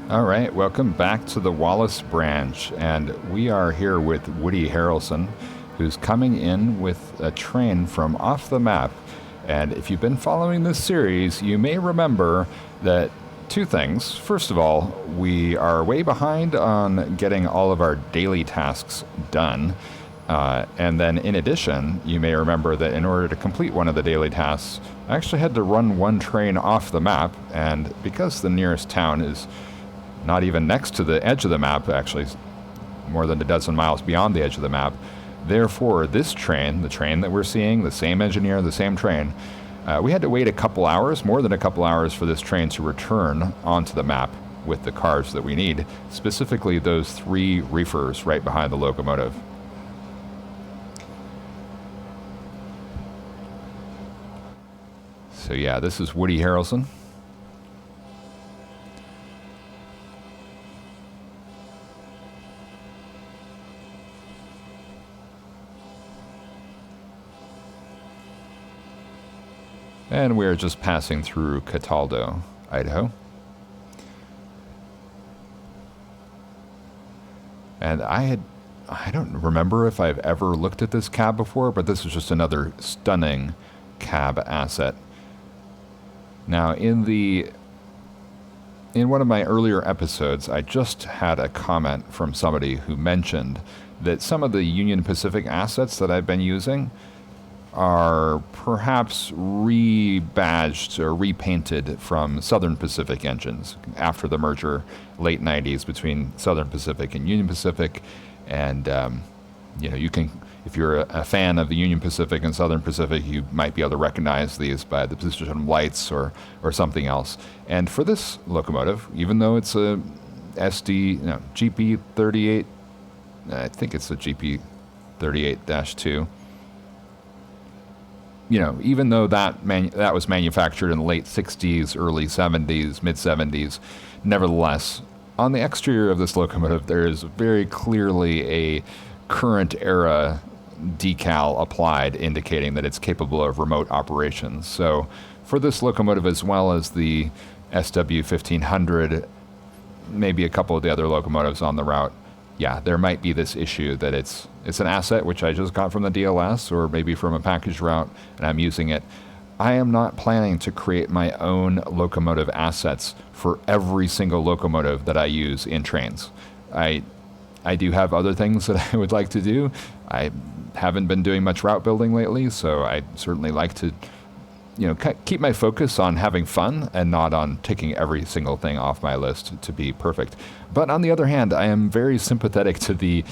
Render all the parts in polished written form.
All right, welcome back to the Wallace branch, and we are here with Woody Harrelson, who's coming in with a train from off the map. And if you've been following this series, you may remember that two things. First of all, we are way behind on getting all of our daily tasks done. And then in addition, you may remember that in order to complete one of the daily tasks, I actually had to run one train off the map, and because the nearest town is not even next to the edge of the map, actually more than a dozen miles beyond the edge of the map. Therefore, this train, the train that we're seeing, the same engineer, the same train, we had to wait a couple hours, more than a couple hours, for this train to return onto the map with the cars that we need, specifically those 3 reefers right behind the locomotive. So yeah, this is Woody Harrelson. And we're just passing through Cataldo, Idaho. And I don't remember if I've ever looked at this cab before, but this is just another stunning cab asset. Now, in one of my earlier episodes, I just had a comment from somebody who mentioned that some of the Union Pacific assets that I've been using are perhaps rebadged or repainted from Southern Pacific engines after the merger, late 90s, between Southern Pacific and Union Pacific. And, you can, if you're a fan of the Union Pacific and Southern Pacific, you might be able to recognize these by the position of lights or something else. And for this locomotive, even though it's a GP38, I think it's a GP38-2, even though that was manufactured in the late 60s, early 70s, mid 70s, nevertheless, on the exterior of this locomotive, there is very clearly a current era decal applied, indicating that it's capable of remote operations. So for this locomotive, as well as the SW 1500, maybe a couple of the other locomotives on the route, yeah, there might be this issue that it's an asset which I just got from the DLS or maybe from a package route, and I'm using it. I am not planning to create my own locomotive assets for every single locomotive that I use in trains. I do have other things that I would like to do. I haven't been doing much route building lately, so I certainly like to keep my focus on having fun and not on ticking every single thing off my list to be perfect. But on the other hand, I am very sympathetic to the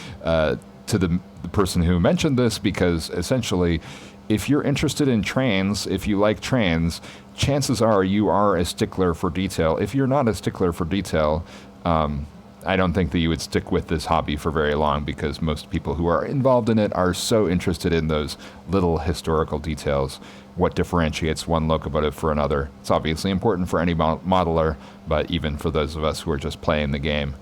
person who mentioned this, because essentially, if you're interested in trains, if you like trains, chances are you are a stickler for detail. If you're not a stickler for detail, I don't think that you would stick with this hobby for very long, because most people who are involved in it are so interested in those little historical details. What differentiates one locomotive for another? It's obviously important for any modeler, but even for those of us who are just playing the game,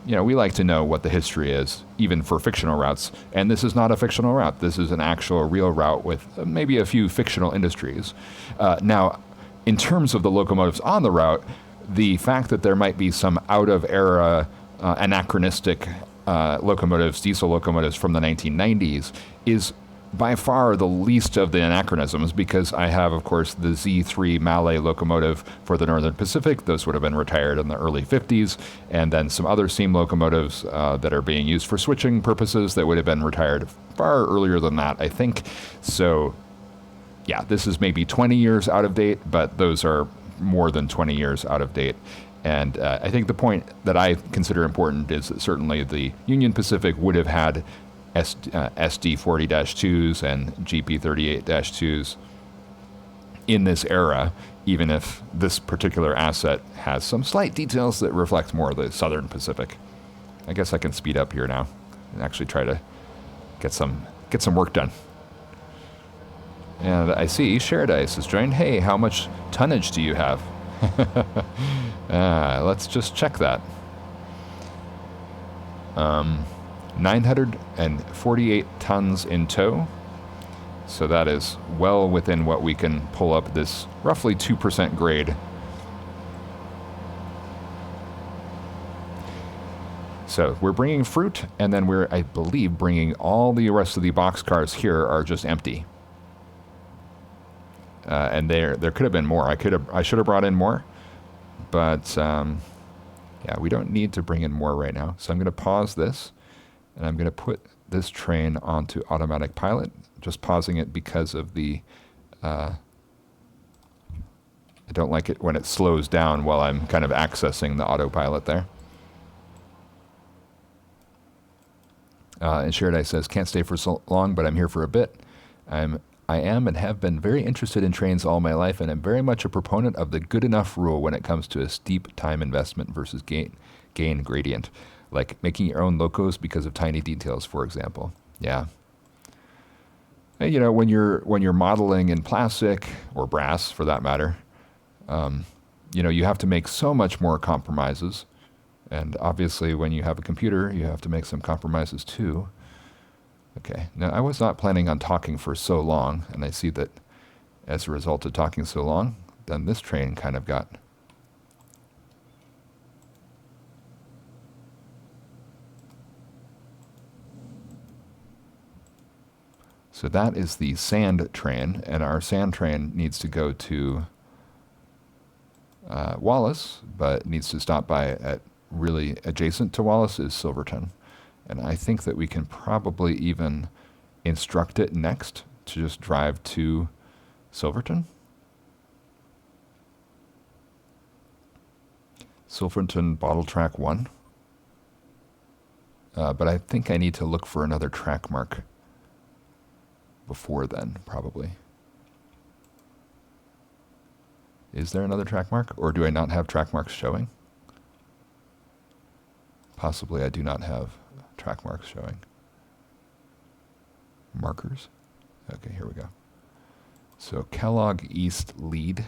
we like to know what the history is, even for fictional routes. And this is not a fictional route. This is an actual real route with maybe a few fictional industries. Now, in terms of the locomotives on the route, the fact that there might be some out-of-era anachronistic locomotives, diesel locomotives from the 1990s, is by far the least of the anachronisms, because I have, of course, the Z3 Malay locomotive for the Northern Pacific. Those would have been retired in the early 50s, and then some other steam locomotives that are being used for switching purposes that would have been retired far earlier than that, I think. So, yeah, this is maybe 20 years out of date, but those are more than 20 years out of date. And I think the point that I consider important is that certainly the Union Pacific would have had SD40-2s and GP38-2s in this era, even if this particular asset has some slight details that reflect more of the Southern Pacific. I guess I can speed up here now and actually try to get some work done. And I see Sheredice has joined. Hey, how much tonnage do you have? Let's just check that. 948 tons in tow. So that is well within what we can pull up this roughly 2% grade. So we're bringing fruit, and then we're, I believe, bringing all the rest of the boxcars here are just empty. And there could have been more. I should have brought in more, but yeah, we don't need to bring in more right now. So I'm going to pause this, and I'm going to put this train onto automatic pilot. Just pausing it because of the. I don't like it when it slows down while I'm kind of accessing the autopilot there. And Sharedai says, can't stay for so long, but I'm here for a bit. I am and have been very interested in trains all my life, and I'm very much a proponent of the good enough rule when it comes to a steep time investment versus gain gradient, like making your own locos because of tiny details, for example. Yeah. And, you know, when you're modeling in plastic or brass, for that matter, you know, you have to make so much more compromises. And obviously, when you have a computer, you have to make some compromises too. Okay, now I was not planning on talking for so long, and I see that as a result of talking so long, then this train kind of got... So that is the sand train, and our sand train needs to go to Wallace, but needs to stop by at really adjacent to Wallace is Silverton. And I think that we can probably even instruct it next to just drive to Silverton. Silverton Bottle Track 1. But I think I need to look for another track mark before then, probably. Is there another track mark, or do I not have track marks showing? Possibly I do not have track marks showing. Markers? Okay, here we go. So Kellogg East Lead. I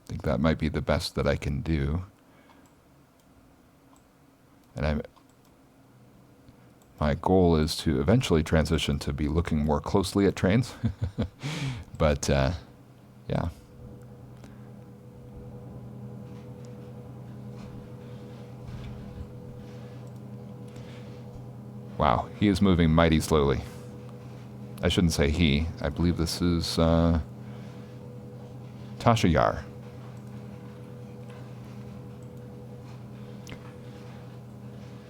think that might be the best that I can do. And my goal is to eventually transition to be looking more closely at trains. But, yeah. Wow, he is moving mighty slowly. I shouldn't say he. I believe this is Tasha Yar.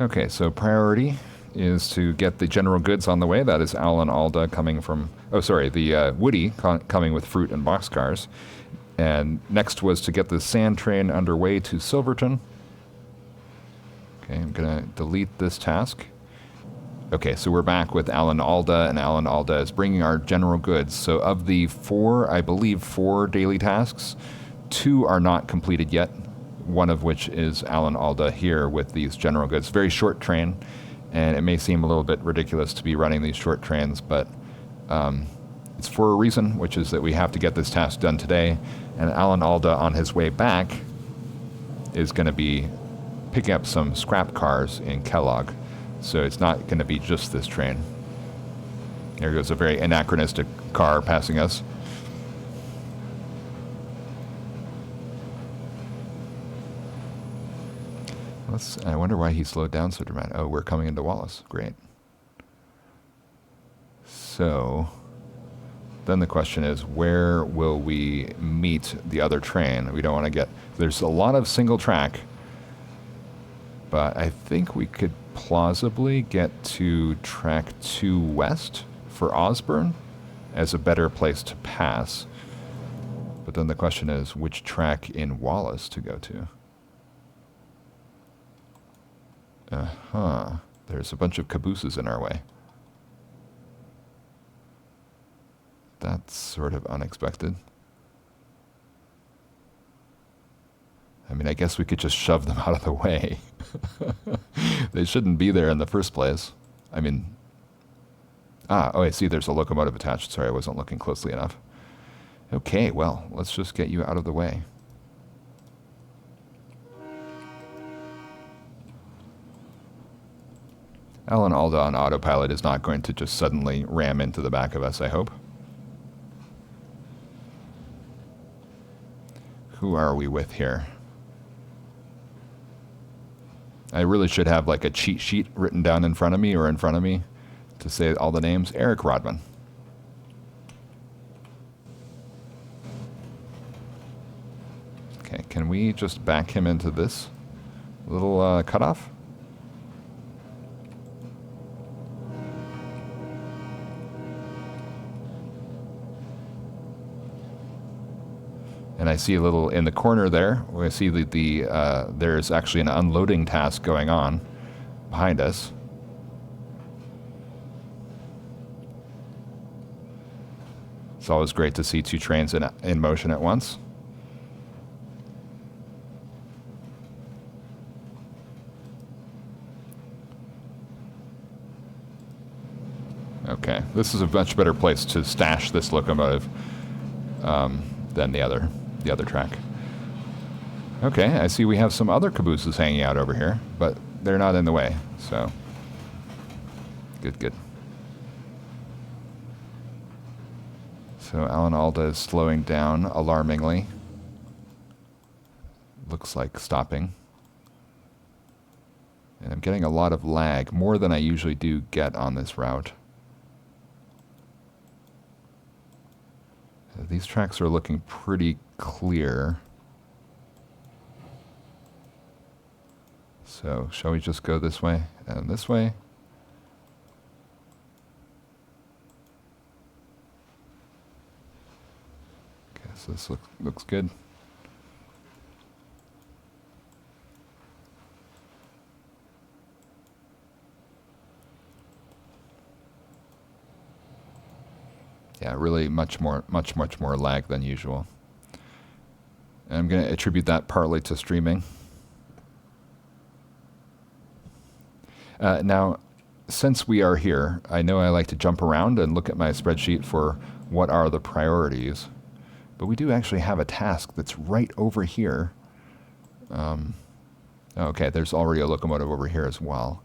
Okay, so priority is to get the general goods on the way. That is Alan Alda coming from, the Woody coming with fruit and boxcars. And next was to get the sand train underway to Silverton. Okay, I'm going to delete this task. Okay, so we're back with Alan Alda, and Alan Alda is bringing our general goods. So of the four daily tasks, 2 are not completed yet. One of which is Alan Alda here with these general goods. Very short train, and it may seem a little bit ridiculous to be running these short trains, but it's for a reason, which is that we have to get this task done today. And Alan Alda, on his way back, is going to be picking up some scrap cars in Kellogg. So it's not going to be just this train. There goes a very anachronistic car passing us. I wonder why he slowed down so dramatically. Oh, we're coming into Wallace. Great. So then the question is, where will we meet the other train? We don't want to get... There's a lot of single track, but I think we could plausibly get to track 2 west for Osborne as a better place to pass. But then the question is, which track in Wallace to go to? There's a bunch of cabooses in our way. That's sort of unexpected. I mean, I guess we could just shove them out of the way. They shouldn't be there in the first place. I mean... I see there's a locomotive attached. Sorry, I wasn't looking closely enough. Okay, well, let's just get you out of the way. Alan Alda on autopilot is not going to just suddenly ram into the back of us, I hope. are we with here? I really should have like a cheat sheet written down in front of me or in front of me to say all the names. Eric Rodman. Okay, can we just back him into this little cutoff? And I see a little in the corner there. We see that there's actually an unloading task going on behind us. It's always great to see two trains in motion at once. Okay, this is a much better place to stash this locomotive than the other track. Okay, I see we have some other cabooses hanging out over here, but they're not in the way, so good. So Alan Alda is slowing down alarmingly. Looks like stopping. And I'm getting a lot of lag, more than I usually do get on this route. These tracks are looking pretty clear. So, shall we just go this way and this way? Okay, so this looks good. Yeah, really much more lag than usual. And I'm going to attribute that partly to streaming. Now, since we are here, I know I like to jump around and look at my spreadsheet for what are the priorities. But we do actually have a task that's right over here. Okay, there's already a locomotive over here as well.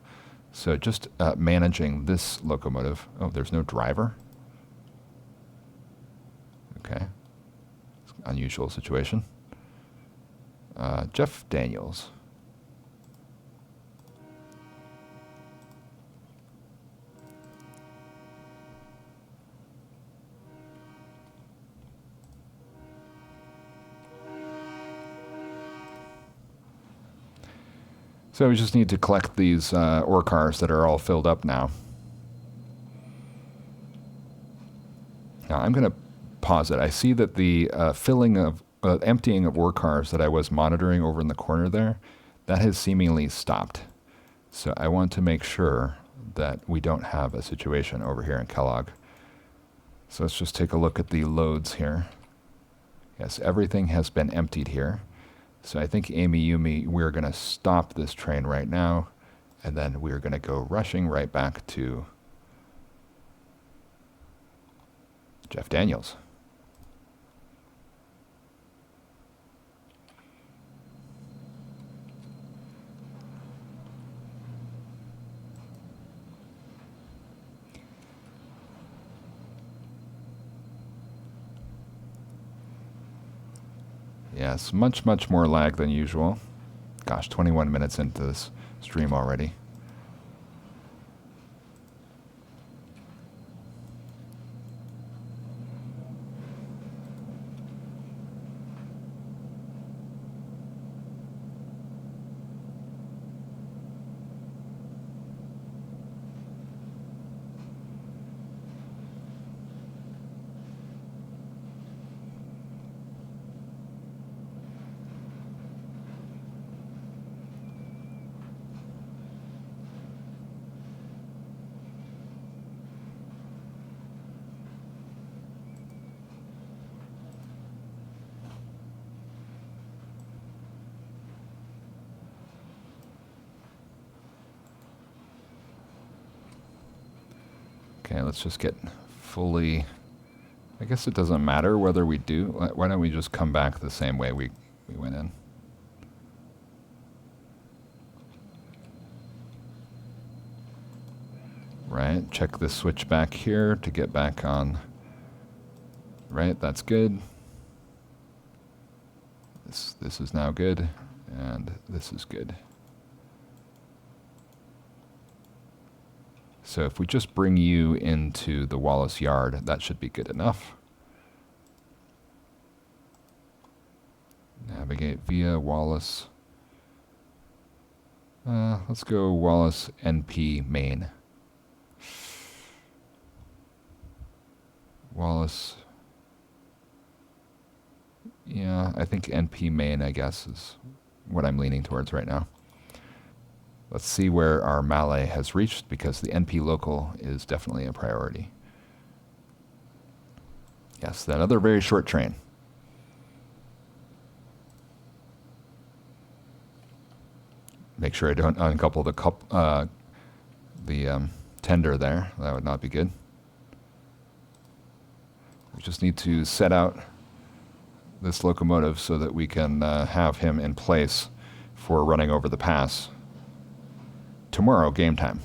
So just managing this locomotive. Oh, there's no driver? Okay. Unusual situation. Jeff Daniels. So we just need to collect these ore cars that are all filled up now. Now I'm going to pause it. I see that the emptying of ore cars that I was monitoring over in the corner there, that has seemingly stopped. So I want to make sure that we don't have a situation over here in Kellogg. So let's just take a look at the loads here. Yes, everything has been emptied here. So I think Amy Yumi, we're going to stop this train right now, and then we're going to go rushing right back to Jeff Daniels. Yes, much more lag than usual. Gosh, 21 minutes into this stream already. Okay, let's just get fully... I guess it doesn't matter whether we do. Why don't we just come back the same way we went in? Right, check this switch back here to get back on. Right, that's good. this is now good, and this is good. So if we just bring you into the Wallace yard, that should be good enough. Navigate via Wallace. Let's go Wallace NP main. Wallace. Yeah, I think NP main, I guess, is what I'm leaning towards right now. Let's see where our Malay has reached, because the NP local is definitely a priority. Yes, another very short train. Make sure I don't uncouple the tender there. That would not be good. We just need to set out this locomotive so that we can have him in place for running over the pass tomorrow, game time.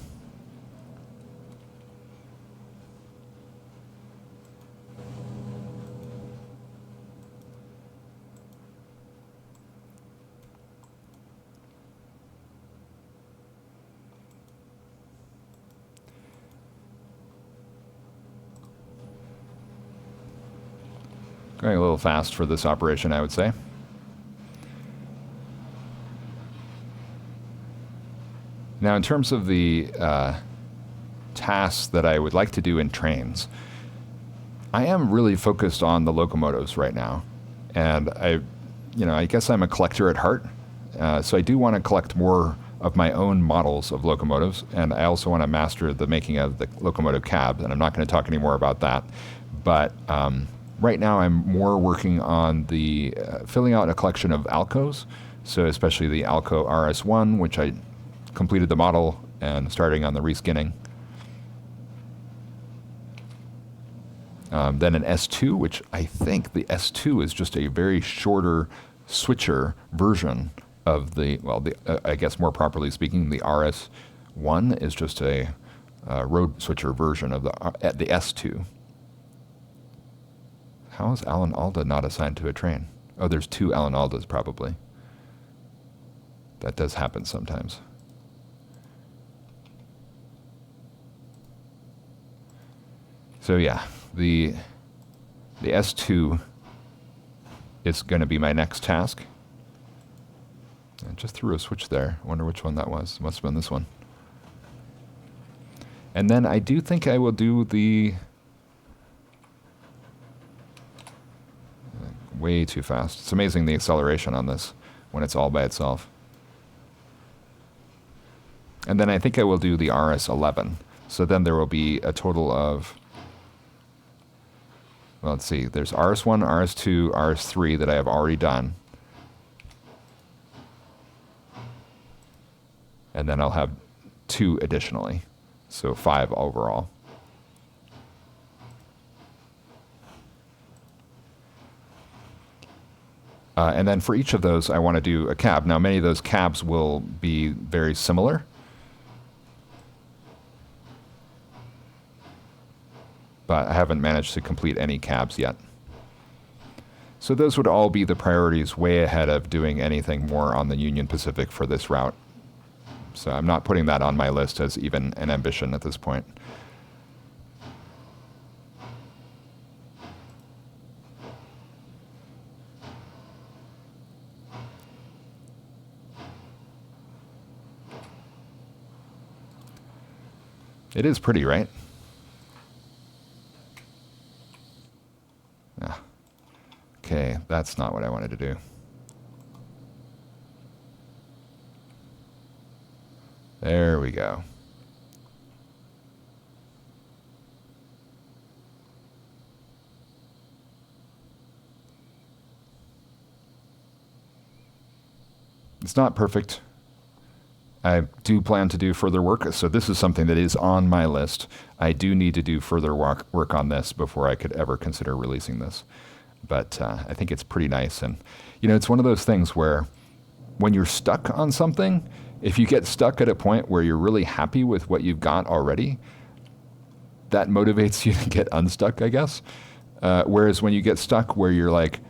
Going a little fast for this operation, I would say. Now, in terms of the tasks that I would like to do in trains, I am really focused on the locomotives right now. And I guess I'm a collector at heart. So I do want to collect more of my own models of locomotives. And I also want to master the making of the locomotive cab. And I'm not going to talk any more about that. But right now, I'm more working on the filling out a collection of Alcos. So especially the Alco RS1, which I completed the model and starting on the reskinning. Then an S2, which I think the S2 is just a very shorter switcher version of I guess more properly speaking, the RS1 is just a road switcher version of the S2. How is Alan Alda not assigned to a train? Oh, there's two Alan Aldas probably. That does happen sometimes. So yeah, the S2 is going to be my next task. I just threw a switch there. I wonder which one that was. Must have been this one. And then I do think I will do the... Way too fast. It's amazing the acceleration on this when it's all by itself. And then I think I will do the RS11. So then there will be a total of... Well, let's see. There's RS1, RS2, RS3 that I have already done. And then I'll have 2 additionally. So 5 overall. And then for each of those, I want to do a cab. Now, many of those cabs will be very similar. But I haven't managed to complete any cabs yet. So those would all be the priorities way ahead of doing anything more on the Union Pacific for this route. So I'm not putting that on my list as even an ambition at this point. It is pretty, right? Ah. Okay, that's not what I wanted to do. There we go. It's not perfect. I do plan to do further work, so this is something that is on my list. I do need to do further work on this before I could ever consider releasing this. But I think it's pretty nice. And, it's one of those things where when you're stuck on something, if you get stuck at a point where you're really happy with what you've got already, that motivates you to get unstuck, I guess. Whereas when you get stuck where you're like,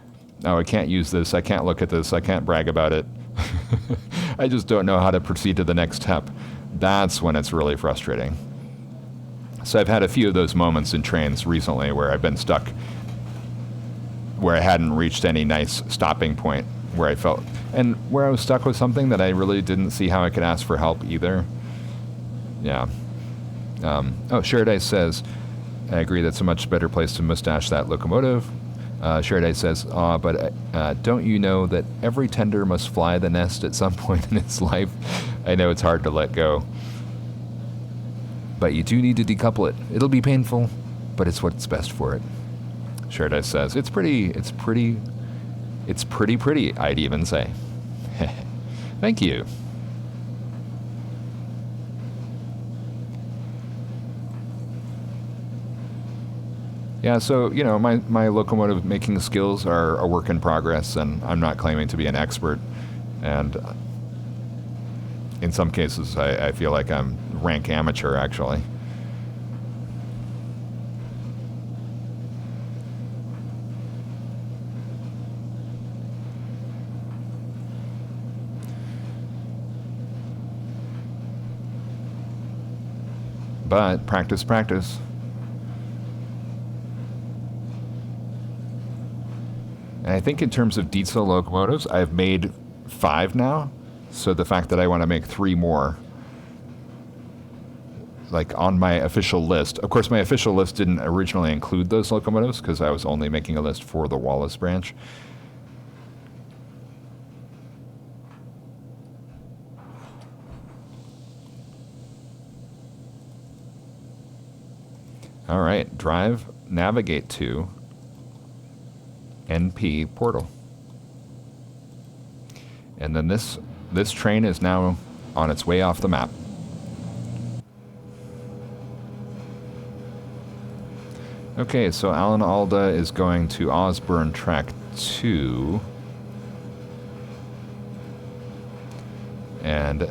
Oh, I can't use this. I can't look at this. I can't brag about it. I just don't know how to proceed to the next step. That's when it's really frustrating. So I've had a few of those moments in trains recently where I've been stuck, where I hadn't reached any nice stopping point, where I felt, and where I was stuck with something that I really didn't see how I could ask for help either. Yeah. Oh, Sheriday says, I agree that's a much better place to mustache that locomotive. Sheriday says, but don't you know that every tender must fly the nest at some point in its life? I know it's hard to let go. But you do need to decouple it. It'll be painful, but it's what's best for it. Sheriday says, it's pretty, I'd even say. Thank you. Yeah, so, you know, my locomotive making skills are a work in progress, and I'm not claiming to be an expert. And in some cases, I feel like I'm rank amateur, actually. But practice, practice. And I think in terms of diesel locomotives, I've made 5 now. So the fact that I want to make 3 more, like on my official list. Of course, my official list didn't originally include those locomotives because I was only making a list for the Wallace branch. All right, drive, navigate to NP portal. And then this train is now on its way off the map. Okay, so Alan Alda is going to Osborne Track 2. And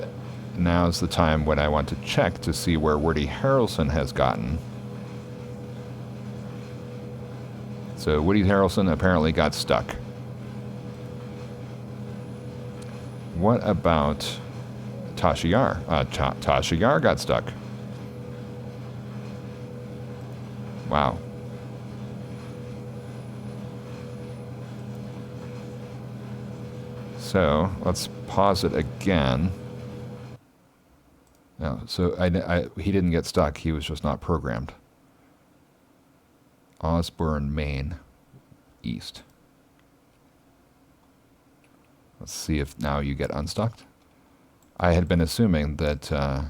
now's the time when I want to check to see where Woody Harrelson has gotten. So Woody Harrelson apparently got stuck. What about Tasha Yar? Tasha Yar got stuck. Wow. So let's pause it again. No, so he didn't get stuck. He was just not programmed. Osborne, Maine, east. Let's see if now you get unstuck. I had been assuming that...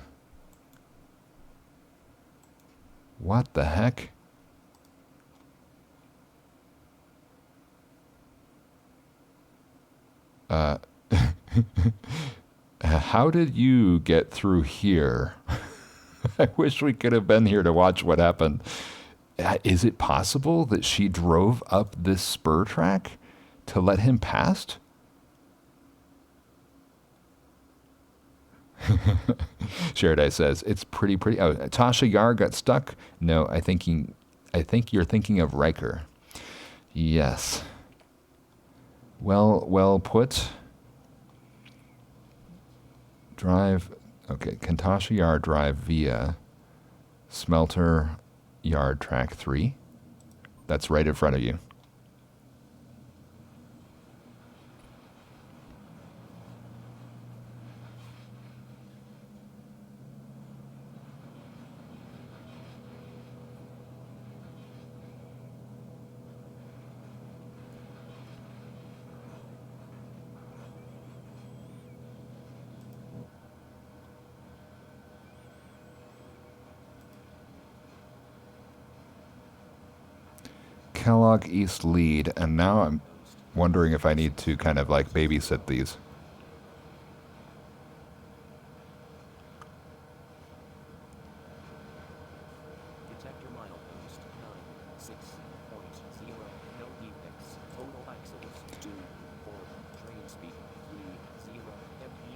what the heck? How did you get through here? I wish we could have been here to watch what happened. Is it possible that she drove up this spur track to let him past? Sheriday says it's pretty. Oh, Tasha Yar got stuck. No, I think you're thinking of Riker. Yes. Well put. Drive. Okay, can Tasha Yar drive via Smelter Yard Track 3? That's right in front of you. Kellogg East lead, and now I'm wondering if I need to kind of like babysit these. Detector milepost 96.0, no defects, total axles 2, 4, train speed 30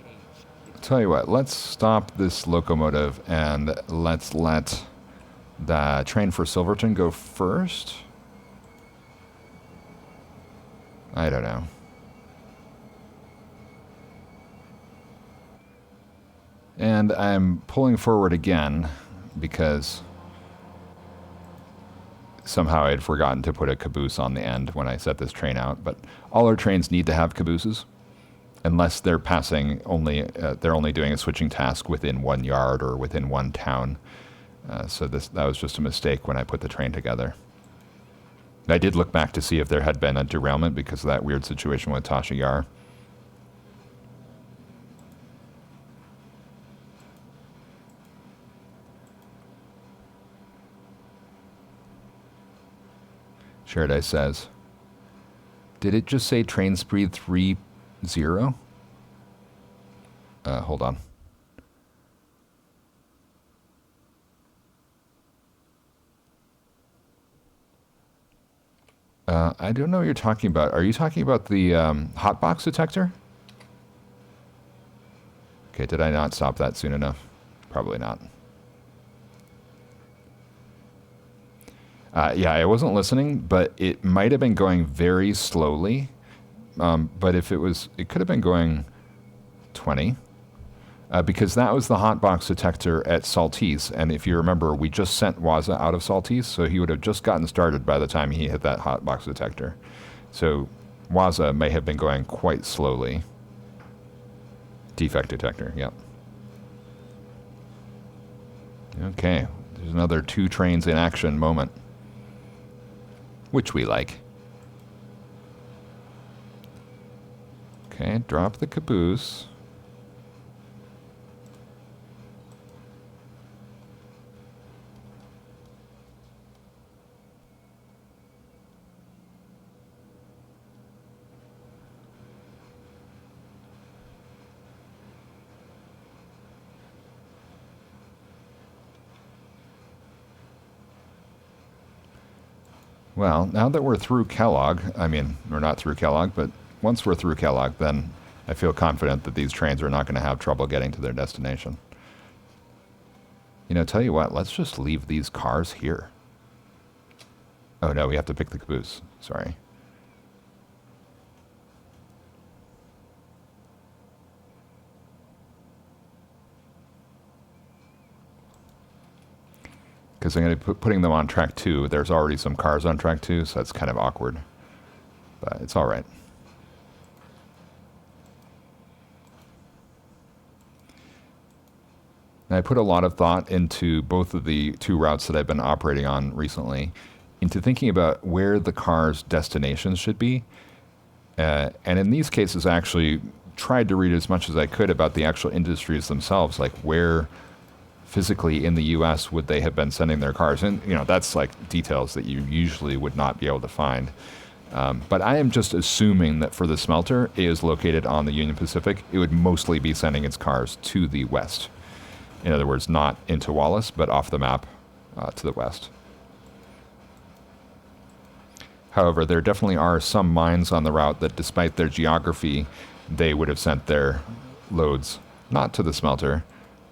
mph. Tell you what, let's stop this locomotive and let's let the train for Silverton go first. I don't know. And I'm pulling forward again because somehow I had forgotten to put a caboose on the end when I set this train out. But all our trains need to have cabooses unless they're passing only, they're only doing a switching task within 1 yard or within 1 town. So that was just a mistake when I put the train together. I did look back to see if there had been a derailment because of that weird situation with Tasha Yar. Sharedai says, did it just say train speed 30? Hold on. I don't know what you're talking about. Are you talking about the hotbox detector? Okay, did I not stop that soon enough? Probably not. Yeah, I wasn't listening, but it might have been going very slowly. But if it could have been going 20. Because that was the hotbox detector at Saltese. And if you remember, we just sent Waza out of Saltese, so he would have just gotten started by the time he hit that hotbox detector. So Waza may have been going quite slowly. Defect detector, yep. Okay, there's another 2 trains in action moment, which we like. Okay, drop the caboose. Well, now that we're through Kellogg, I mean, we're not through Kellogg, but once we're through Kellogg, then I feel confident that these trains are not going to have trouble getting to their destination. You know, tell you what, let's just leave these cars here. Oh no, we have to pick the caboose. Sorry. Because I'm going to be putting them on track 2. There's already some cars on track 2, so that's kind of awkward. But it's all right. And I put a lot of thought into both of the 2 routes that I've been operating on recently, into thinking about where the car's destinations should be. And in these cases, I actually tried to read as much as I could about the actual industries themselves, like where physically in the U.S. would they have been sending their cars. And, you know, that's like details that you usually would not be able to find. But I am just assuming that for the smelter, it is located on the Union Pacific. It would mostly be sending its cars to the west. In other words, not into Wallace, but off the map to the west. However, there definitely are some mines on the route that, despite their geography, they would have sent their loads not to the smelter,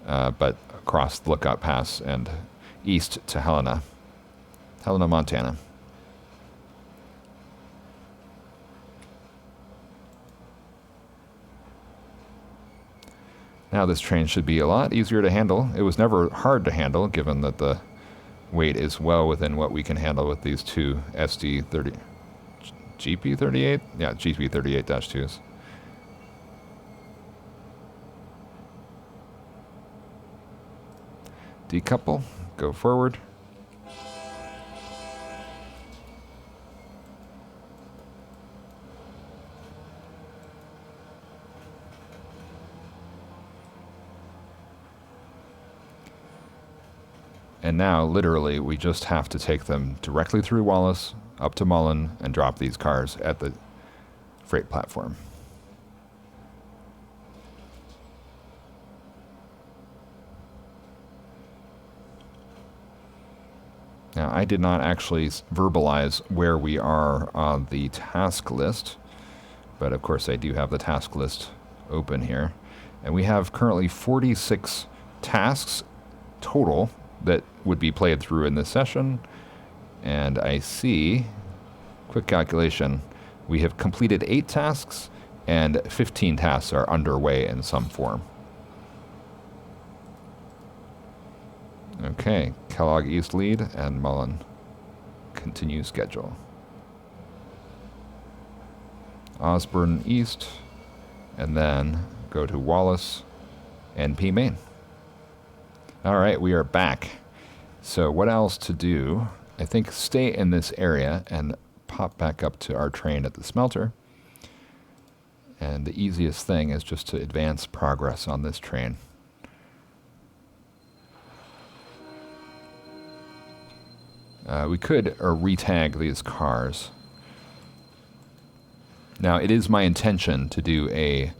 but across the Lookout Pass and east to Helena, Montana. Now this train should be a lot easier to handle. It was never hard to handle, given that the weight is well within what we can handle with these 2 SD30, GP38? Yeah, GP38-2s. Decouple, go forward. And now, literally, we just have to take them directly through Wallace, up to Mullan, and drop these cars at the freight platform. Now, I did not actually verbalize where we are on the task list, but of course I do have the task list open here. And we have currently 46 tasks total that would be played through in this session. And I see, quick calculation, We have completed 8 tasks, and 15 tasks are underway in some form. Okay, Kellogg East lead, and Mullan continue schedule. Osborne East, and then go to Wallace and P Main. All right, we are back. So what else to do? I think stay in this area and pop back up to our train at the smelter. And the easiest thing is just to advance progress on this train. We could retag these cars. Now, it is my intention to do a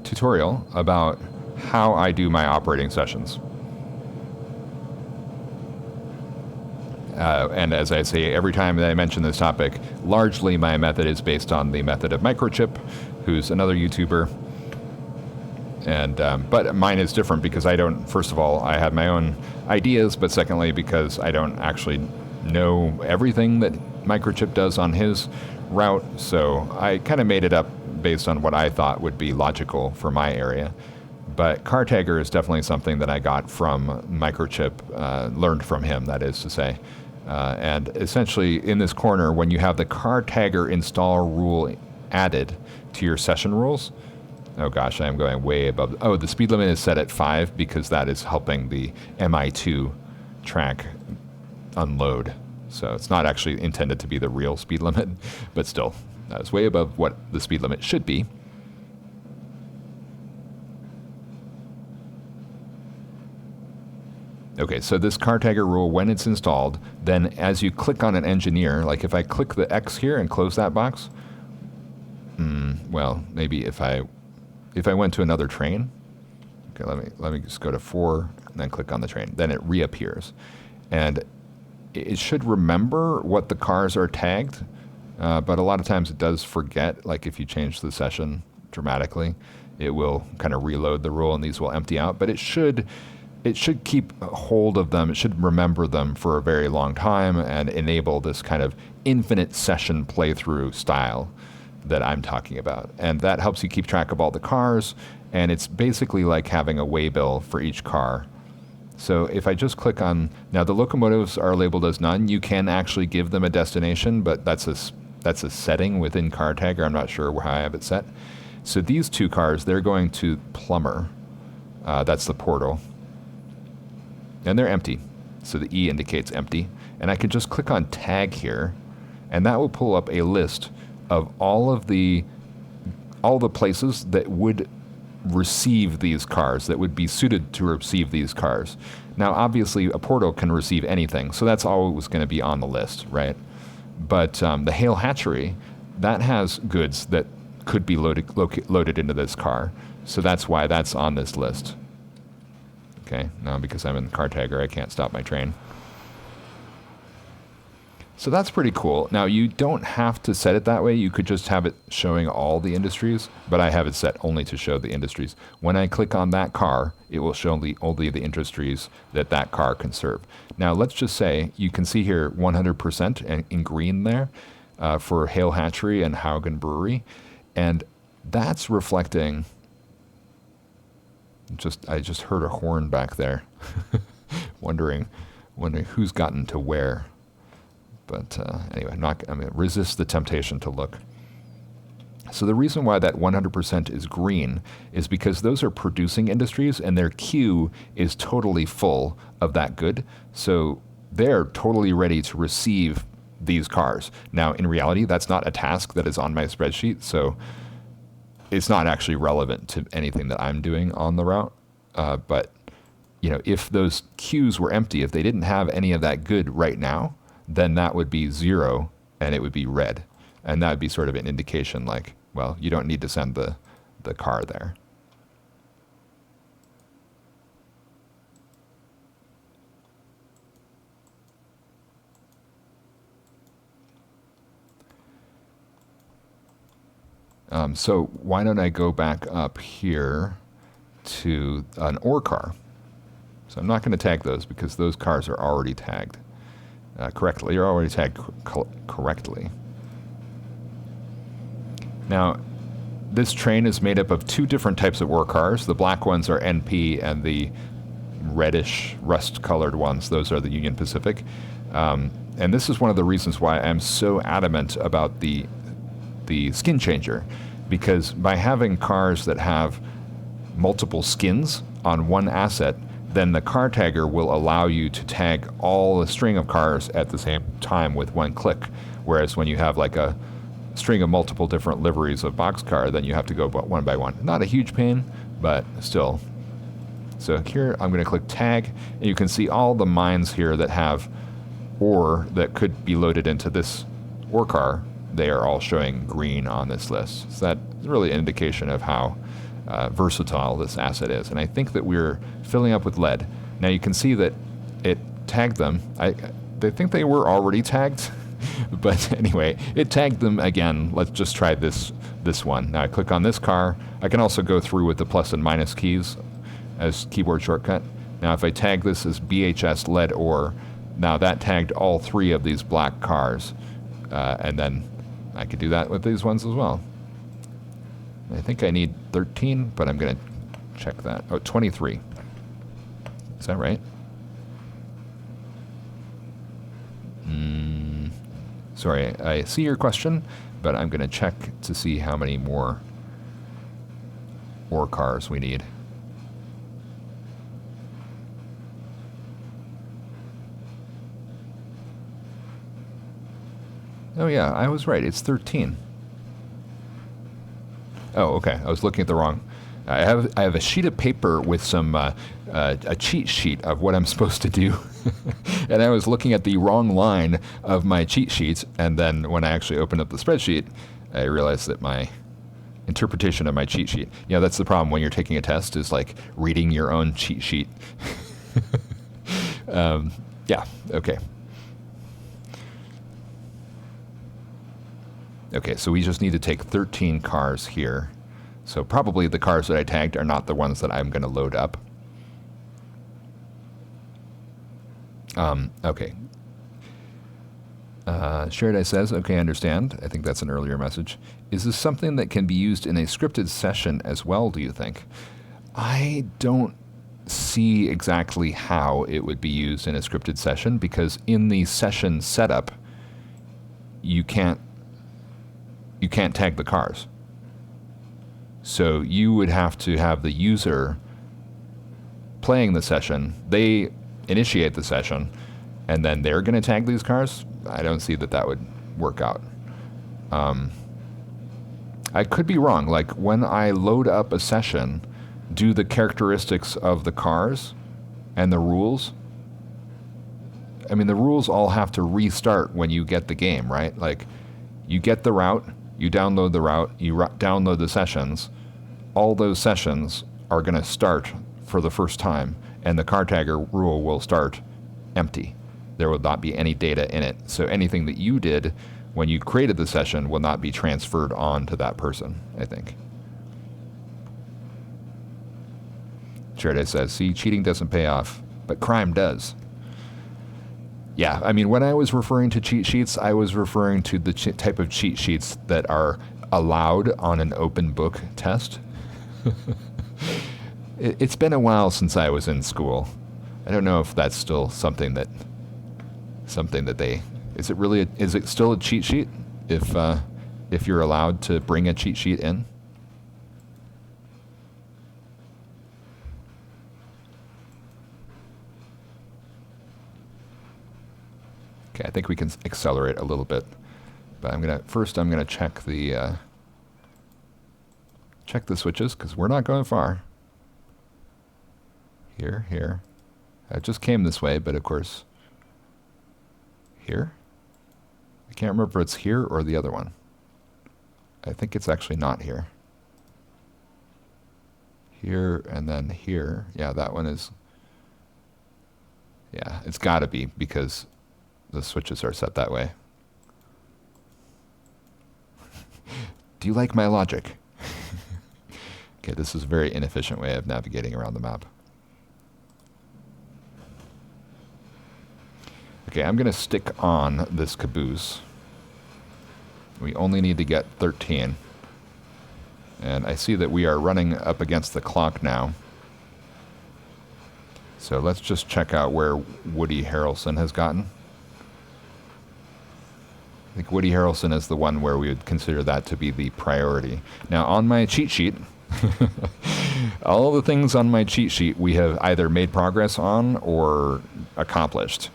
tutorial about how I do my operating sessions. And as I say every time that I mention this topic, largely my method is based on the method of Microchip, who's another YouTuber. And but mine is different because I don't, first of all, I have my own ideas, but secondly, because I don't actually know everything that Microchip does on his route. So I kind of made it up based on what I thought would be logical for my area. But car tagger is definitely something that I got from Microchip, learned from him, that is to say. And essentially, in this corner, when you have the car tagger install rule added to your session rules, oh gosh, I am going way above. Oh, the speed limit is set at 5 because that is helping the MI2 track unload. So it's not actually intended to be the real speed limit, but still, it's way above what the speed limit should be. Okay, so this car tagger rule, when it's installed, then as you click on an engineer, like if I click the X here and close that box, well, maybe if I went to another train, okay, let me just go to 4 and then click on the train, then it reappears. And it should remember what the cars are tagged, but a lot of times it does forget, like if you change the session dramatically, it will kind of reload the rule and these will empty out, but it should keep hold of them. It should remember them for a very long time and enable this kind of infinite session playthrough style that I'm talking about. And that helps you keep track of all the cars, and it's basically like having a waybill for each car. So if I just click on, now the locomotives are labeled as none. You can actually give them a destination, but that's a setting within car tagger. I'm not sure how I have it set. So these 2 cars, they're going to Plummer. That's the portal. And they're empty. So the E indicates empty. And I can just click on tag here, and that will pull up a list of all the places that would receive these cars, that would be suited to receive these cars. Now, obviously, a portal can receive anything, so that's always going to be on the list, right? But the Hale Hatchery, that has goods that could be loaded into this car, so that's why that's on this list. Okay, now because I'm in car tagger, I can't stop my train. So that's pretty cool. Now, you don't have to set it that way. You could just have it showing all the industries, but I have it set only to show the industries. When I click on that car, it will show only the industries that car can serve. Now, let's just say you can see here 100% in green there for Hale Hatchery and Haugen Brewery, and that's reflecting. I just heard a horn back there, wondering who's gotten to where. But anyway, I'm going to resist the temptation to look. So the reason why that 100% is green is because those are producing industries, and their queue is totally full of that good. So they're totally ready to receive these cars. Now, in reality, that's not a task that is on my spreadsheet, so it's not actually relevant to anything that I'm doing on the route. But if those queues were empty, if they didn't have any of that good right now, then that would be 0 and it would be red. And that would be sort of an indication like, well, you don't need to send the car there. So why don't I go back up here to an ore car? So I'm not going to tag those because those cars are already tagged correctly. You're already tagged correctly. Now, this train is made up of two different types of ore cars. The black ones are NP, and the reddish, rust-colored ones, those are the Union Pacific. And this is one of the reasons why I'm so adamant about the skin changer, because by having cars that have multiple skins on one asset, then the car tagger will allow you to tag all the string of cars at the same time with one click. Whereas when you have like a string of multiple different liveries of boxcar, then you have to go one by one. Not a huge pain, but still. So here I'm going to click tag, and you can see all the mines here that have ore that could be loaded into this ore car. They are all showing green on this list. So that's really an indication of how versatile this asset is. And I think that we're filling up with lead. Now you can see that it tagged them. They think they were already tagged, but anyway, it tagged them again. Let's just try this one. Now I click on this car. I can also go through with the plus and minus keys as keyboard shortcut. Now if I tag this as BHS lead ore, now that tagged all three of these black cars. And then I could do that with these ones as well. I think I need 13, but I'm going to check that. Oh, 23. Is that right? Sorry, I see your question, but I'm going to check to see how many more ore cars we need. Oh yeah, I was right. It's 13. Oh, okay. I was looking at the wrong. I have a sheet of paper with some a cheat sheet of what I'm supposed to do, and I was looking at the wrong line of my cheat sheet. And then when I actually opened up the spreadsheet, I realized that my interpretation of my cheat sheet. Yeah, that's the problem when you're taking a test, is like reading your own cheat sheet. Yeah. Okay. Okay, so we just need to take 13 cars here. So probably the cars that I tagged are not the ones that I'm going to load up. Okay. Sharedeye says, okay, I understand. I think that's an earlier message. Is this something that can be used in a scripted session as well, do you think? I don't see exactly how it would be used in a scripted session, because in the session setup, you can't tag the cars. So you would have to have the user playing the session. They initiate the session, and then they're going to tag these cars. I don't see that would work out. I could be wrong. Like when I load up a session, do the characteristics of the cars and the rules. I mean, the rules all have to restart when you get the game, right? Like you get the route, you download the route, you download the sessions. All those sessions are going to start for the first time, and the car tagger rule will start empty. There will not be any data in it. So anything that you did when you created the session will not be transferred on to that person, I think. Sharedeye says, see, cheating doesn't pay off, but crime does. Yeah, I mean, when I was referring to cheat sheets, I was referring to the type of cheat sheets that are allowed on an open book test. It's been a while since I was in school. I don't know if that's still something that they... Is it still a cheat sheet if you're allowed to bring a cheat sheet in? Okay, I think we can accelerate a little bit, but I'm gonna check the switches, because we're not going far. Here. It just came this way, but of course, here. I can't remember if it's here or the other one. I think it's actually not here. Here and then here. Yeah, that one is. Yeah, it's got to be, because the switches are set that way. Do you like my logic? Okay, this is a very inefficient way of navigating around the map. Okay, I'm going to stick on this caboose. We only need to get 13. And I see that we are running up against the clock now. So let's just check out where Woody Harrelson has gotten. I think Woody Harrelson is the one where we would consider that to be the priority. Now, on my cheat sheet, all the things on my cheat sheet we have either made progress on or accomplished.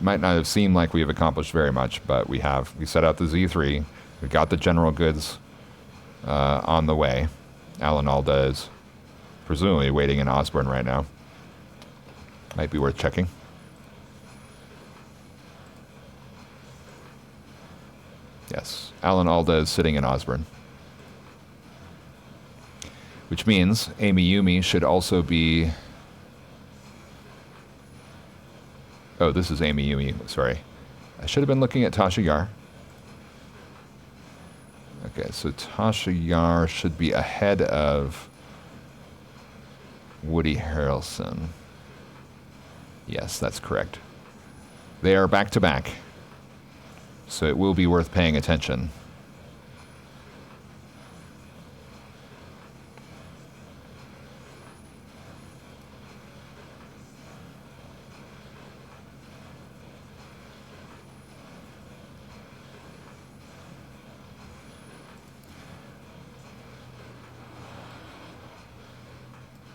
Might not have seemed like we have accomplished very much, but we have. We set out the Z3. We got the general goods on the way. Alan Alda is presumably waiting in Osborne right now. Might be worth checking. Yes, Alan Alda is sitting in Osborne. Which means Amy Yumi should also be... Oh, this is Amy Yumi, sorry. I should have been looking at Tasha Yar. Okay, so Tasha Yar should be ahead of Woody Harrelson. Yes, that's correct. They are back to back. So it will be worth paying attention.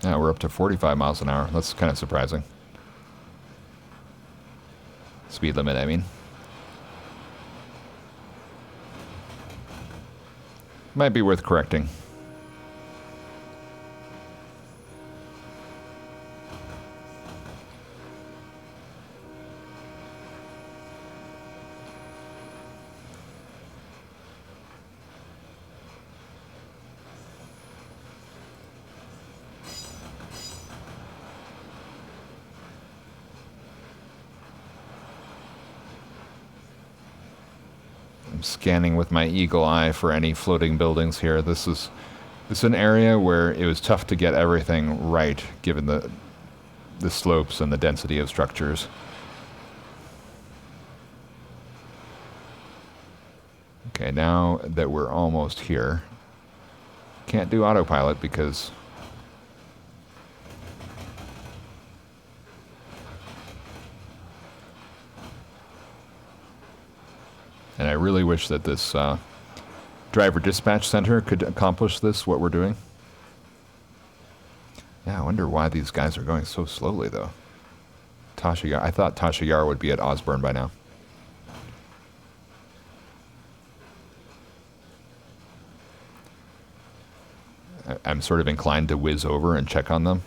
Yeah, we're up to 45 miles an hour. That's kind of surprising. Speed limit, I mean. Might be worth correcting. I'm scanning with my eagle eye for any floating buildings here. This is an area where it was tough to get everything right, given the slopes and the density of structures. Okay, now that we're almost here, can't do autopilot because and I really wish that this driver dispatch center could accomplish this, what we're doing. Yeah, I wonder why these guys are going so slowly, though. Tasha Yar, I thought Tasha Yar would be at Osborne by now. I'm sort of inclined to whiz over and check on them.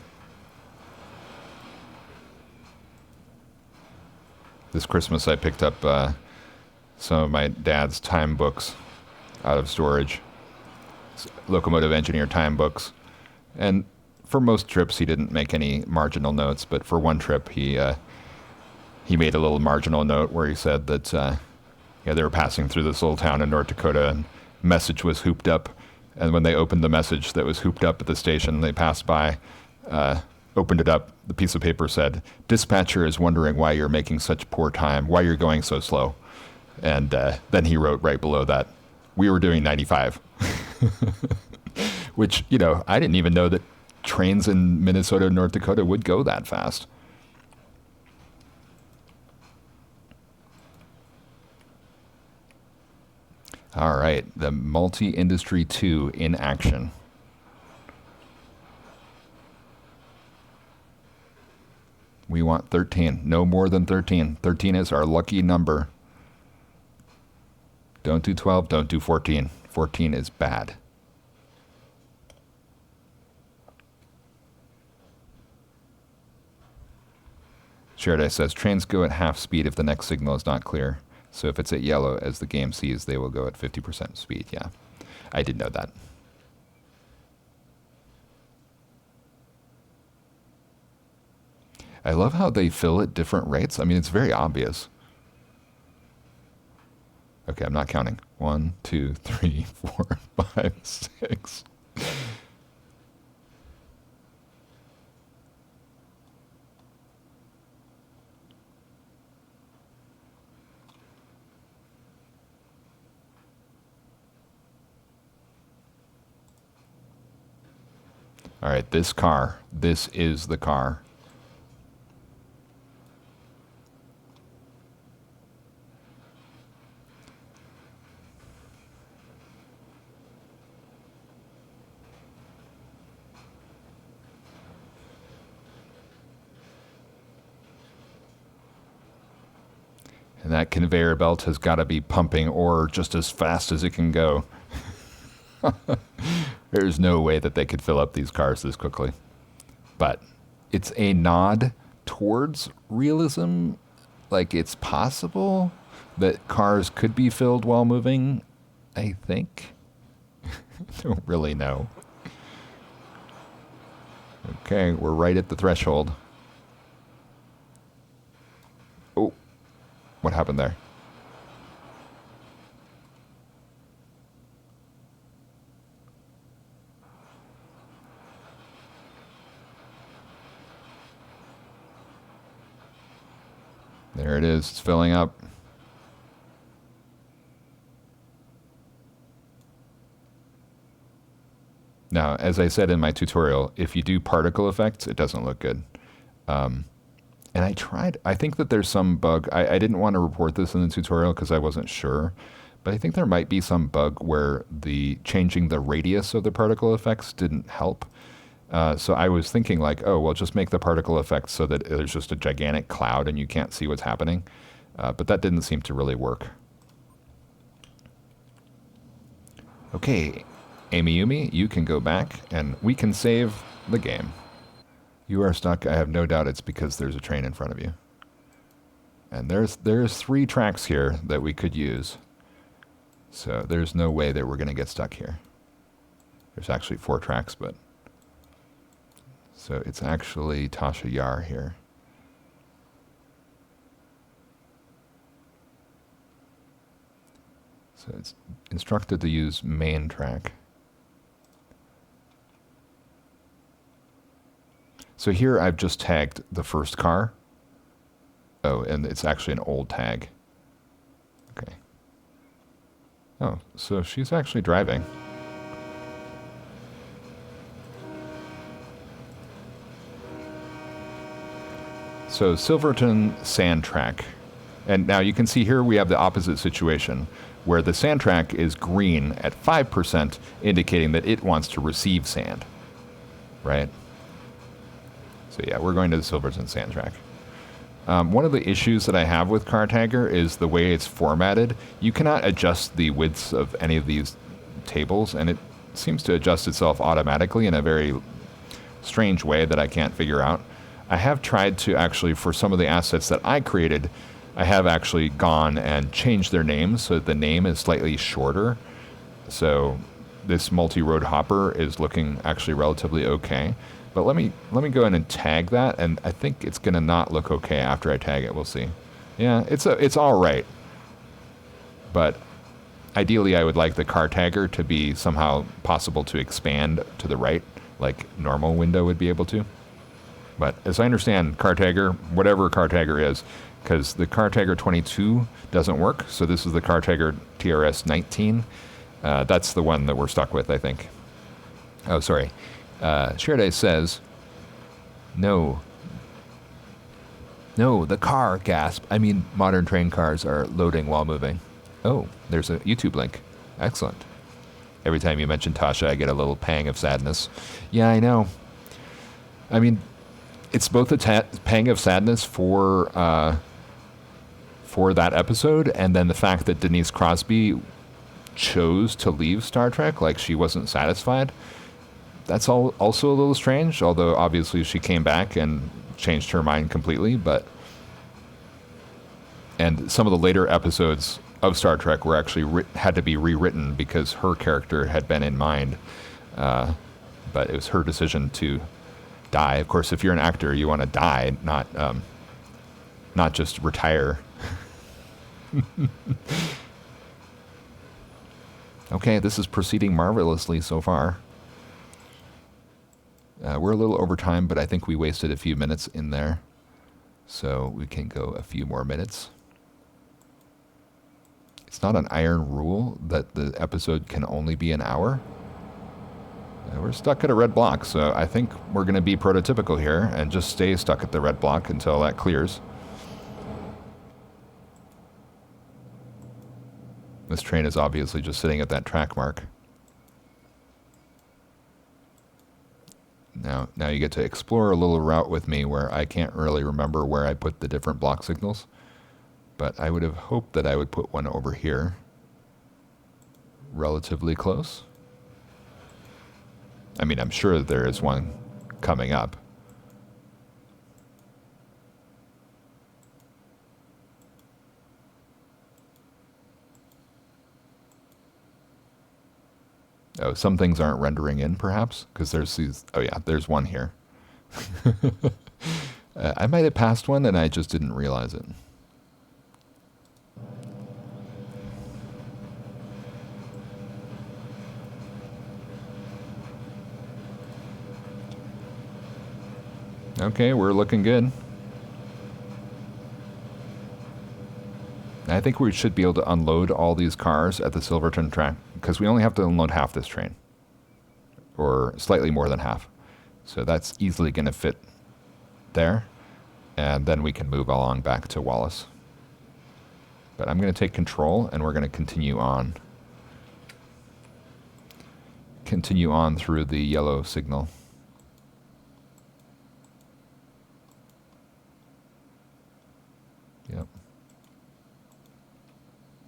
This Christmas I picked up some of my dad's time books out of storage. Locomotive engineer time books. And for most trips he didn't make any marginal notes, but for one trip he made a little marginal note where he said that they were passing through this little town in North Dakota and message was hooped up. And when they opened the message that was hooped up at the station, they passed by, opened it up. The piece of paper said, "Dispatcher is wondering why you're making such poor time, why you're going so slow." And then he wrote right below that, "We were doing 95." Which, I didn't even know that trains in Minnesota and North Dakota would go that fast. All right, the Multi-Industry 2 in action. We want 13, no more than 13. 13 is our lucky number. Don't do 12, don't do 14. 14 is bad. Sharedai says, trains go at half speed if the next signal is not clear. So if it's at yellow, as the game sees, they will go at 50% speed. Yeah, I did know that. I love how they fill at different rates. I mean, it's very obvious. Okay, I'm not counting. 1, 2, 3, 4, 5, 6. All right, this car. This is the car. And that conveyor belt has got to be pumping ore just as fast as it can go. There's no way that they could fill up these cars this quickly. But it's a nod towards realism. Like, it's possible that cars could be filled while moving, I think. Don't really know. Okay, we're right at the threshold. Oh, what happened there? There it is. It's filling up. Now, as I said in my tutorial, if you do particle effects, it doesn't look good. And I think that there's some bug. I didn't want to report this in the tutorial because I wasn't sure. But I think there might be some bug where changing the radius of the particle effects didn't help. So I was thinking like, oh, well, just make the particle effects so that there's just a gigantic cloud and you can't see what's happening. But that didn't seem to really work. Okay, Amy Yumi, you can go back and we can save the game. You are stuck. I have no doubt it's because there's a train in front of you. And there's 3 tracks here that we could use. So there's no way that we're going to get stuck here. There's actually 4 tracks, but... So it's actually Tasha Yar here. So it's instructed to use main track. So here I've just tagged the first car. Oh, and it's actually an old tag. Okay. Oh, so she's actually driving. So Silverton sand track. And now you can see here we have the opposite situation where the sand track is green at 5%, indicating that it wants to receive sand, right? So yeah, we're going to the Silverton sand track. One of the issues that I have with Car Tagger is the way it's formatted. You cannot adjust the widths of any of these tables, and it seems to adjust itself automatically in a very strange way that I can't figure out. I have tried to actually, for some of the assets that I created, I have actually gone and changed their names so that the name is slightly shorter. So this multi-road hopper is looking actually relatively okay. But let me go in and tag that, and I think it's gonna not look okay after I tag it. We'll see. Yeah, it's all right. But ideally, I would like the car tagger to be somehow possible to expand to the right, like normal window would be able to. But as I understand, car tagger, whatever car tagger is, because the car tagger 22 doesn't work, so this is the car tagger TRS 19. That's the one that we're stuck with, I think. Oh, sorry. Shirday says, no, the car, gasp. I mean, modern train cars are loading while moving. Oh, there's a YouTube link. Excellent. Every time you mention Tasha, I get a little pang of sadness. Yeah, I know. I mean, it's both a pang of sadness for that episode, and then the fact that Denise Crosby chose to leave Star Trek, like she wasn't satisfied. That's also a little strange, although obviously she came back and changed her mind completely. And some of the later episodes of Star Trek were actually had to be rewritten because her character had been in mind. But it was her decision to die. Of course, if you're an actor, you want to die, not just retire. Okay, this is proceeding marvelously so far. We're a little over time, but I think we wasted a few minutes in there. So we can go a few more minutes. It's not an iron rule that the episode can only be an hour. We're stuck at a red block, so I think we're going to be prototypical here and just stay stuck at the red block until that clears. This train is obviously just sitting at that track mark. Now you get to explore a little route with me where I can't really remember where I put the different block signals, but I would have hoped that I would put one over here, relatively close. I mean, I'm sure there is one coming up. Oh, some things aren't rendering in, perhaps, because there's these. Oh yeah, there's one here. I might have passed one and I just didn't realize it. Okay, we're looking good. I think we should be able to unload all these cars at the Silverton track, because we only have to unload half this train, or slightly more than half. So that's easily going to fit there, and then we can move along back to Wallace. But I'm going to take control, and we're going to continue on. Continue on through the yellow signal. Yep.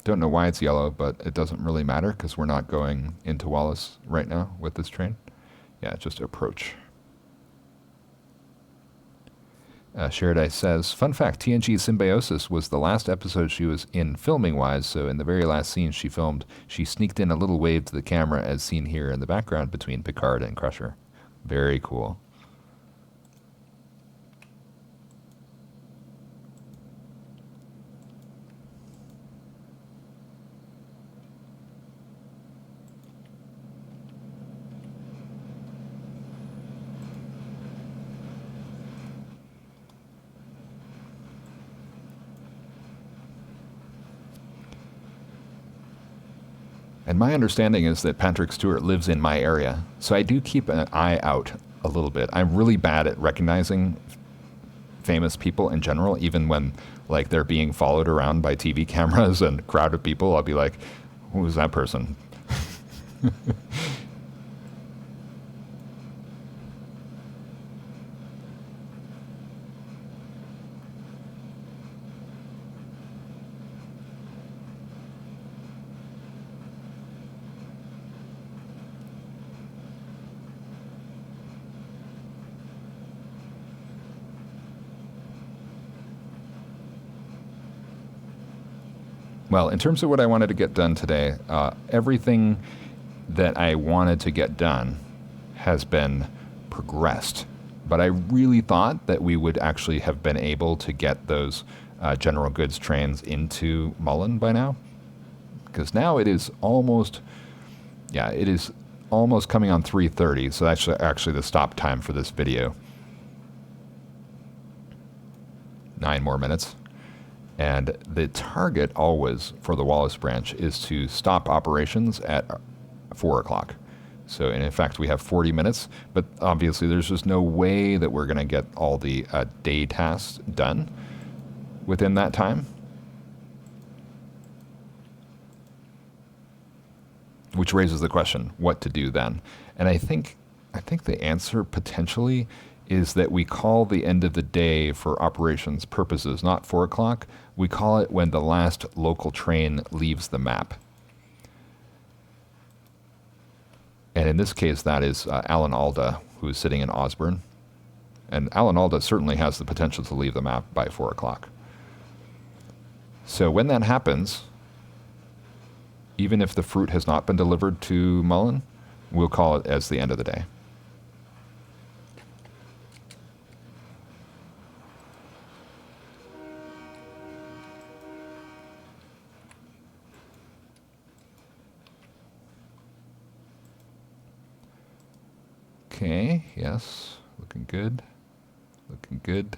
Don't know why it's yellow, but it doesn't really matter because we're not going into Wallace right now with this train. Yeah, just approach. Sharadai says, fun fact, TNG Symbiosis was the last episode she was in filming-wise, so in the very last scene she filmed, she sneaked in a little wave to the camera as seen here in the background between Picard and Crusher. Very cool. And my understanding is that Patrick Stewart lives in my area, so I do keep an eye out a little bit. I'm really bad at recognizing famous people in general, even when like they're being followed around by TV cameras and a crowd of people. I'll be like, who's that person? Well, in terms of what I wanted to get done today, everything that I wanted to get done has been progressed. But I really thought that we would actually have been able to get those general goods trains into Mullan by now. Because now it is almost, yeah, it is almost coming on 3:30. So that's actually the stop time for this video. 9 more minutes. And the target always for the Wallace branch is to stop operations at 4 o'clock. So in fact, we have 40 minutes, but obviously there's just no way that we're going to get all the day tasks done within that time. Which raises the question, what to do then? And I think the answer potentially is that we call the end of the day for operations purposes, not 4 o'clock. We call it when the last local train leaves the map. And in this case, that is Alan Alda, who is sitting in Osborne. And Alan Alda certainly has the potential to leave the map by 4 o'clock. So when that happens, even if the fruit has not been delivered to Mullan, we'll call it as the end of the day. Okay, yes, looking good, looking good.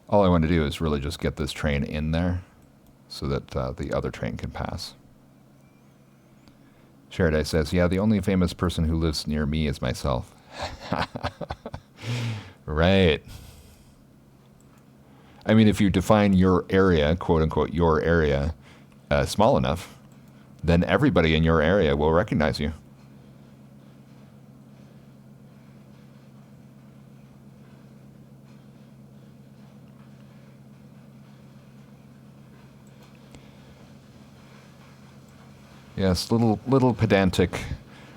All I want to do is really just get this train in there so that the other train can pass. Sheriday says, yeah, the only famous person who lives near me is myself. Right. I mean, if you define your area, quote unquote, your area, small enough, then everybody in your area will recognize you. Yes, little pedantic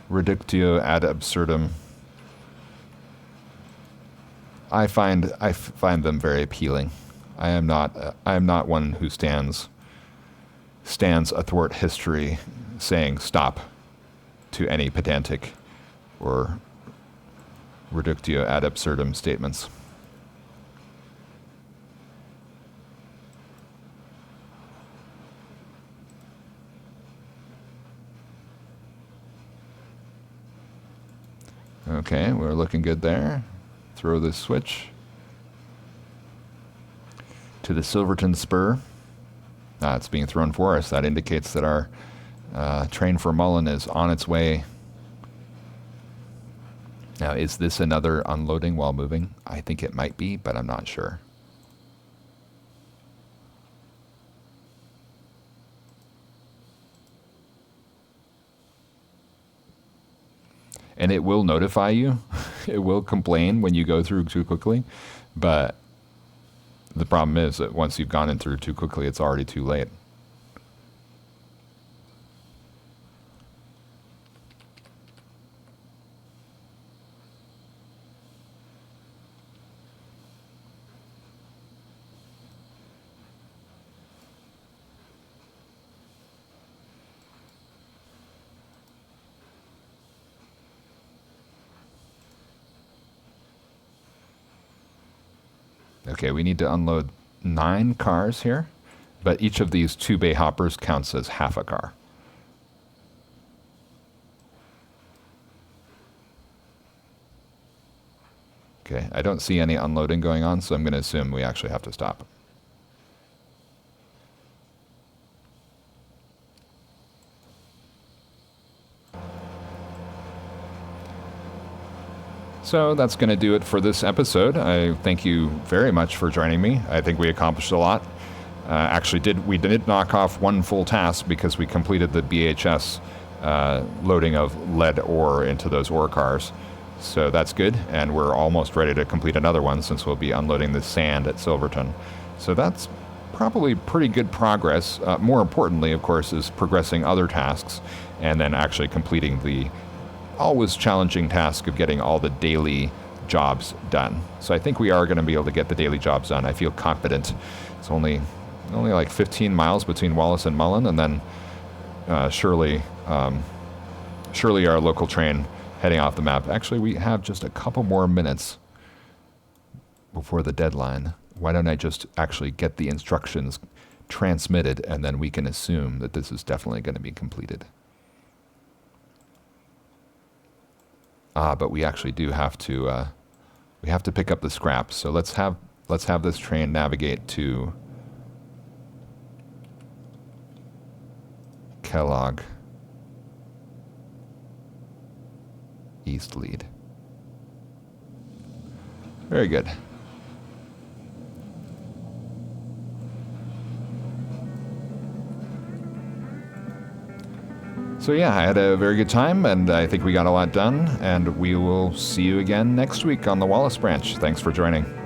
reductio ad absurdum. I find them very appealing. I am not one who stands athwart history saying stop to any pedantic or reductio ad absurdum statements. Okay, we're looking good there. Throw this switch to the Silverton Spur. It's being thrown for us. That indicates that our train for Mullan is on its way. Now, is this another unloading while moving? I think it might be, but I'm not sure. And it will notify you. It will complain when you go through too quickly. But the problem is that once you've gone in through too quickly, it's already too late. Okay, we need to unload 9 cars here, but each of these 2 bay hoppers counts as half a car. Okay, I don't see any unloading going on, so I'm going to assume we actually have to stop. So that's going to do it for this episode. I thank you very much for joining me. I think we accomplished a lot. We did knock off one full task because we completed the BHS loading of lead ore into those ore cars. So that's good, and we're almost ready to complete another one since we'll be unloading the sand at Silverton. So that's probably pretty good progress. More importantly, of course, is progressing other tasks and then actually completing the always challenging task of getting all the daily jobs done. So I think we are going to be able to get the daily jobs done. I feel confident. It's only like 15 miles between Wallace and Mullan, and then surely our local train heading off the map. Actually, we have just a couple more minutes before the deadline. Why don't I just actually get the instructions transmitted, and then we can assume that this is definitely going to be completed. But we actually do have to pick up the scraps. So let's have this train navigate to Kellogg East Lead. Very good. So yeah, I had a very good time, and I think we got a lot done, and we will see you again next week on the Wallace branch. Thanks for joining.